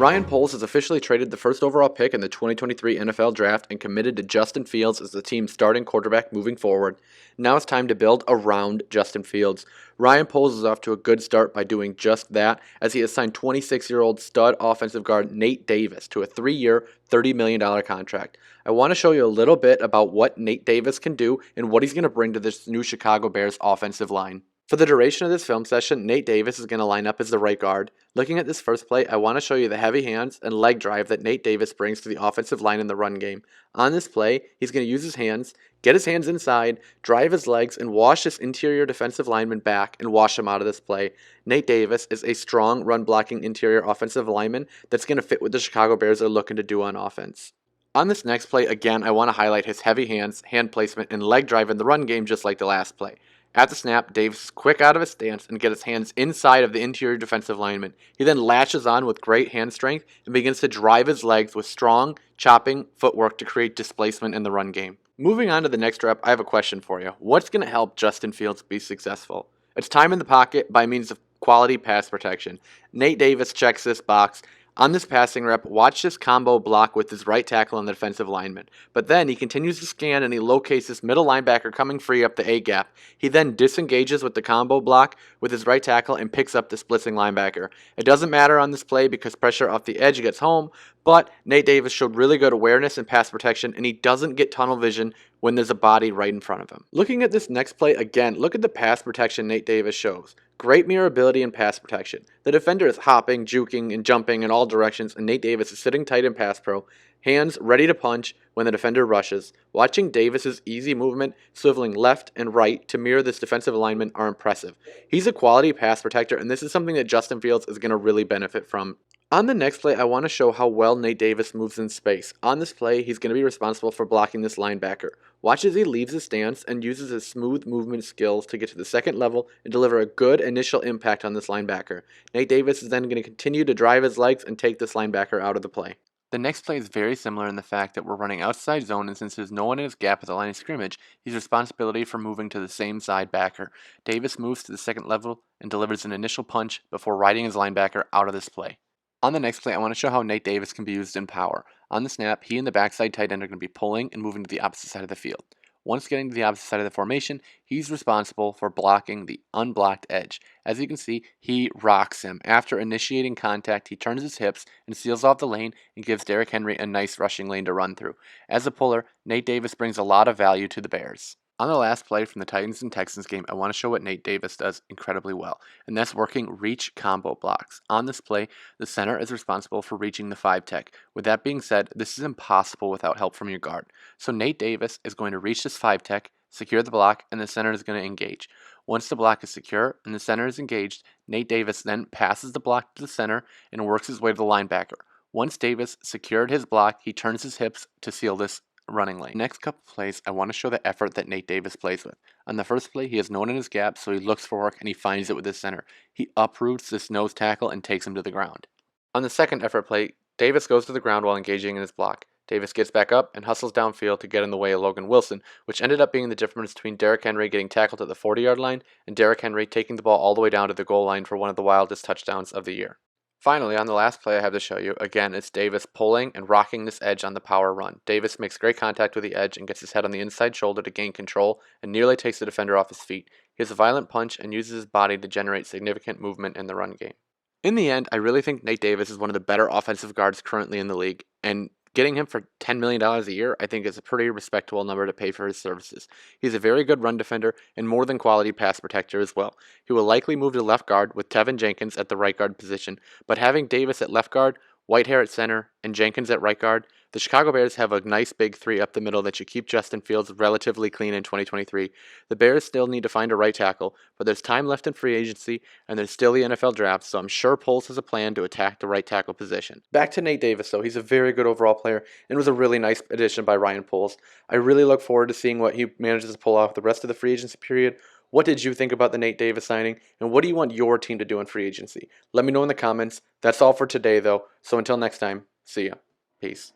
Ryan Poles has officially traded the first overall pick in the 2023 NFL Draft and committed to Justin Fields as the team's starting quarterback moving forward. Now it's time to build around Justin Fields. Ryan Poles is off to a good start by doing just that, as he has signed 26-year-old stud offensive guard Nate Davis to a 3-year, $30 million contract. I want to show you a little bit about what Nate Davis can do and what he's going to bring to this new Chicago Bears offensive line. For the duration of this film session, Nate Davis is going to line up as the right guard. Looking at this first play, I want to show you the heavy hands and leg drive that Nate Davis brings to the offensive line in the run game. On this play, he's going to use his hands, get his hands inside, drive his legs, and wash this interior defensive lineman back and wash him out of this play. Nate Davis is a strong run-blocking interior offensive lineman that's going to fit what the Chicago Bears are looking to do on offense. On this next play, again, I want to highlight his heavy hands, hand placement, and leg drive in the run game just like the last play. At the snap, Davis is quick out of his stance and gets his hands inside of the interior defensive lineman. He then latches on with great hand strength and begins to drive his legs with strong, chopping footwork to create displacement in the run game. Moving on to the next rep, I have a question for you. What's going to help Justin Fields be successful? It's time in the pocket by means of quality pass protection. Nate Davis checks this box. On this passing rep, watch this combo block with his right tackle and the defensive lineman. But then he continues to scan and he locates this middle linebacker coming free up the A-gap. He then disengages with the combo block with his right tackle and picks up the splitting linebacker. It doesn't matter on this play because pressure off the edge gets home, but Nate Davis showed really good awareness and pass protection, and he doesn't get tunnel vision when there's a body right in front of him. Looking at this next play again, look at the pass protection Nate Davis shows. Great mirror ability and pass protection. The defender is hopping, juking, and jumping in all directions, and Nate Davis is sitting tight in pass pro, hands ready to punch when the defender rushes. Watching Davis's easy movement, swiveling left and right to mirror this defensive alignment are impressive. He's a quality pass protector, and this is something that Justin Fields is going to really benefit from. On the next play, I want to show how well Nate Davis moves in space. On this play, he's going to be responsible for blocking this linebacker. Watch as he leaves his stance and uses his smooth movement skills to get to the second level and deliver a good initial impact on this linebacker. Nate Davis is then going to continue to drive his legs and take this linebacker out of the play. The next play is very similar in the fact that we're running outside zone, and since there's no one in his gap at the line of scrimmage, he's responsibility for moving to the same side backer. Davis moves to the second level and delivers an initial punch before riding his linebacker out of this play. On the next play, I want to show how Nate Davis can be used in power. On the snap, he and the backside tight end are going to be pulling and moving to the opposite side of the field. Once getting to the opposite side of the formation, he's responsible for blocking the unblocked edge. As you can see, he rocks him. After initiating contact, he turns his hips and seals off the lane and gives Derrick Henry a nice rushing lane to run through. As a puller, Nate Davis brings a lot of value to the Bears. On the last play from the Titans and Texans game, I want to show what Nate Davis does incredibly well, and that's working reach combo blocks. On this play, the center is responsible for reaching the 5-tech. With that being said, this is impossible without help from your guard. So Nate Davis is going to reach this 5-tech, secure the block, and the center is going to engage. Once the block is secure and the center is engaged, Nate Davis then passes the block to the center and works his way to the linebacker. Once Davis secured his block, he turns his hips to seal this running lane. Next couple plays, I want to show the effort that Nate Davis plays with. On the first play, he has no one in his gap, so he looks for work and he finds it with his center. He uproots this nose tackle and takes him to the ground. On the second effort play, Davis goes to the ground while engaging in his block. Davis gets back up and hustles downfield to get in the way of Logan Wilson, which ended up being the difference between Derrick Henry getting tackled at the 40-yard line and Derrick Henry taking the ball all the way down to the goal line for one of the wildest touchdowns of the year. Finally, on the last play I have to show you, again, it's Davis pulling and rocking this edge on the power run. Davis makes great contact with the edge and gets his head on the inside shoulder to gain control and nearly takes the defender off his feet. He has a violent punch and uses his body to generate significant movement in the run game. In the end, I really think Nate Davis is one of the better offensive guards currently in the league, and getting him for $10 million a year, I think, is a pretty respectable number to pay for his services. He's a very good run defender and more than quality pass protector as well. He will likely move to left guard with Tevin Jenkins at the right guard position, but having Davis at left guard, Whitehair at center, and Jenkins at right guard, the Chicago Bears have a nice big three up the middle that should keep Justin Fields relatively clean in 2023. The Bears still need to find a right tackle, but there's time left in free agency, and there's still the NFL draft, so I'm sure Poles has a plan to attack the right tackle position. Back to Nate Davis, though. He's a very good overall player, and was a really nice addition by Ryan Poles. I really look forward to seeing what he manages to pull off the rest of the free agency period. What did you think about the Nate Davis signing, and what do you want your team to do in free agency? Let me know in the comments. That's all for today, though, so until next time, see ya. Peace.